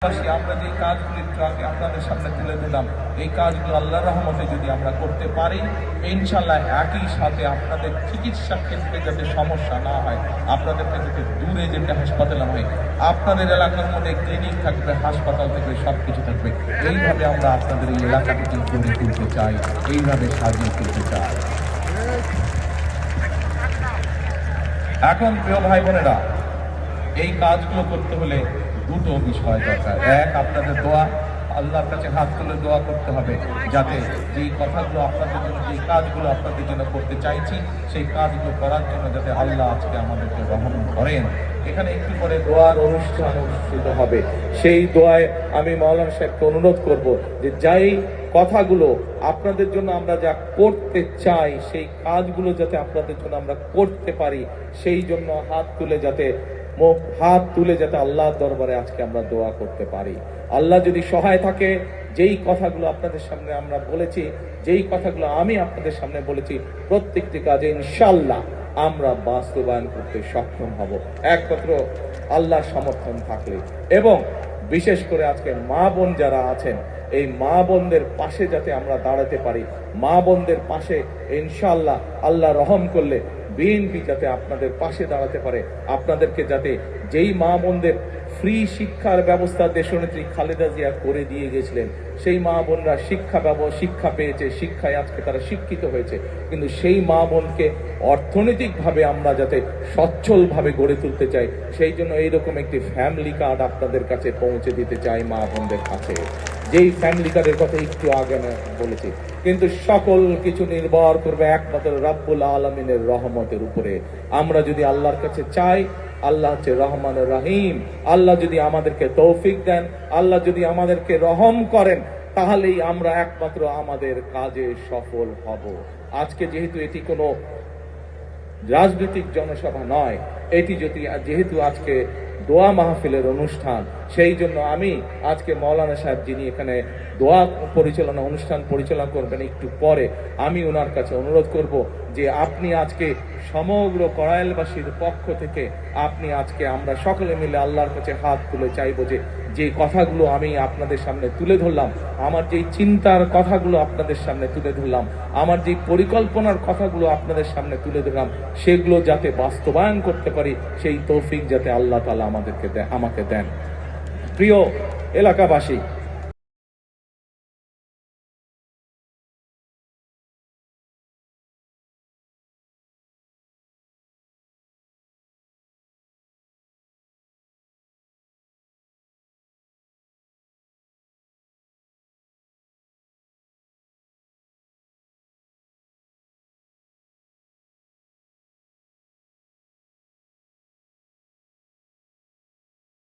আমরা যে কাজগুলি আগে আপনাদের সামনে তুলে দিলাম, এই কাজগুলো আল্লাহর রহমতে যদি আমরা করতে পারি, ইনশাল্লাহ একই সাথে আপনাদের চিকিৎসা ক্ষেত্রে যাতে সমস্যা না হয়, আপনাদেরকে যাতে দূরে যেতে হাসপাতালে হয়, আপনাদের এলাকার মধ্যে ক্লিনিক থাকবে, হাসপাতাল থাকবে, সবকিছু থাকবে। এইভাবে আমরা আপনাদের এই এলাকাটিকে গড়ে তুলতে চাই, এইভাবে সাজিয়ে তুলতে চাই। এখন প্রিয় ভাই বোনেরা, এই কাজগুলো করতে হলে দুটো বিষয় দরকার। এক, আপনাদের দোয়া, আল্লাহর কাছে হাত তুলে দোয়া করতে হবে যাতে যেই কথাগুলো আপনাদের জন্য, যেই কাজগুলো আপনাদের জন্য করতে চাইছি, সেই কাজগুলো করার জন্য যাতে আল্লাহ আজকে আমাদেরকে রহম করেন। এখানে একটু পরে দোয়ার অনুষ্ঠান অনুষ্ঠিত হবে। সেই দোয়ায় আমি মাওলানা সাহেবকে অনুরোধ করব যে যাই কথাগুলো আপনাদের জন্য আমরা যা করতে চাই, সেই কাজগুলো যাতে আপনাদের জন্য আমরা করতে পারি, সেই জন্য হাত তুলে যাতে আল্লাহর দরবারে আজকে আমরা দোয়া করতে পারি। আল্লাহ যদি সহায় থাকে, যেই কথাগুলো আপনাদের সামনে আমরা বলেছি, যেই কথাগুলো আমি আপনাদের সামনে বলেছি, প্রত্যেকটি কাজে ইনশাআল্লাহ আমরা বাস্তবায়ন করতে সক্ষম হব, একমাত্র আল্লাহর সমর্থন থাকলে। এবং বিশেষ করে আজকে মা বোন যারা আছেন, এই মা বোনদের পাশে যাতে আমরা দাঁড়াতে পারি, মা বোনদের পাশে ইনশাআল্লাহ আল্লাহ রহম করলে বিএনপি যাতে আপনাদের পাশে দাঁড়াতে পারে, আপনাদেরকে যাতে যেই মা বোনদের ফ্রি শিক্ষার ব্যবস্থা দেশনেত্রী খালেদা জিয়া করে দিয়ে গেছিলেন, সেই মা বোনরা শিক্ষা পেয়েছে, শিক্ষায় আজকে তারা শিক্ষিত হয়েছে, কিন্তু সেই মা বোনকে অর্থনৈতিকভাবে আমরা যাতে সচ্ছলভাবে গড়ে তুলতে চাই, সেই জন্য এইরকম একটি ফ্যামিলি কার্ড আপনাদের কাছে পৌঁছে দিতে চাই মা বোনদের কাছে। যেই ফ্যামিলি কার্ডের কথা একটু আগে আমি বলেছি, কিন্তু সকল কিছু নির্ভর করবে একমাত্র রাব্বুল আলামিনের রহমতের উপরে। আমরা যদি আল্লাহর কাছে চাই, আল্লাহ হচ্ছে রহমানুর রহিম, আল্লাহ যদি আমাদেরকে তৌফিক দেন, আল্লাহ যদি আমাদেরকে রহম করেন, তাহলেই আমরা একমাত্র আমাদের কাজে সফল হব। আজকে যেহেতু এটি কোনো রাজনৈতিক জনসভা নয়, এটি যেহেতু আজকে দোয়া মাহফিলের অনুষ্ঠান, সেই জন্য আমি আজকে মাওলানা সাহেব যিনি এখানে দোয়া অনুষ্ঠান পরিচালনা করবেন একটু পরে, আমি ওনার কাছে অনুরোধ করব যে আপনি আজকে সমগ্র কড়াইলবাসীর পক্ষ থেকে আপনি আজকে আমরা সকলে মিলে আল্লাহর কাছে হাত তুলে চাইবো যে কথাগুলো আমি আপনাদের সামনে তুলে ধরলাম, আমার যেই চিন্তার কথাগুলো আপনাদের সামনে তুলে ধরলাম, আমার যেই পরিকল্পনার কথাগুলো আপনাদের সামনে তুলে ধরলাম, সেগুলো যাতে বাস্তবায়ন করতে পারি, সেই তৌফিক যাতে আল্লাহ তাআলা আমাকে দেন। প্রিয় এলাকাবাসী,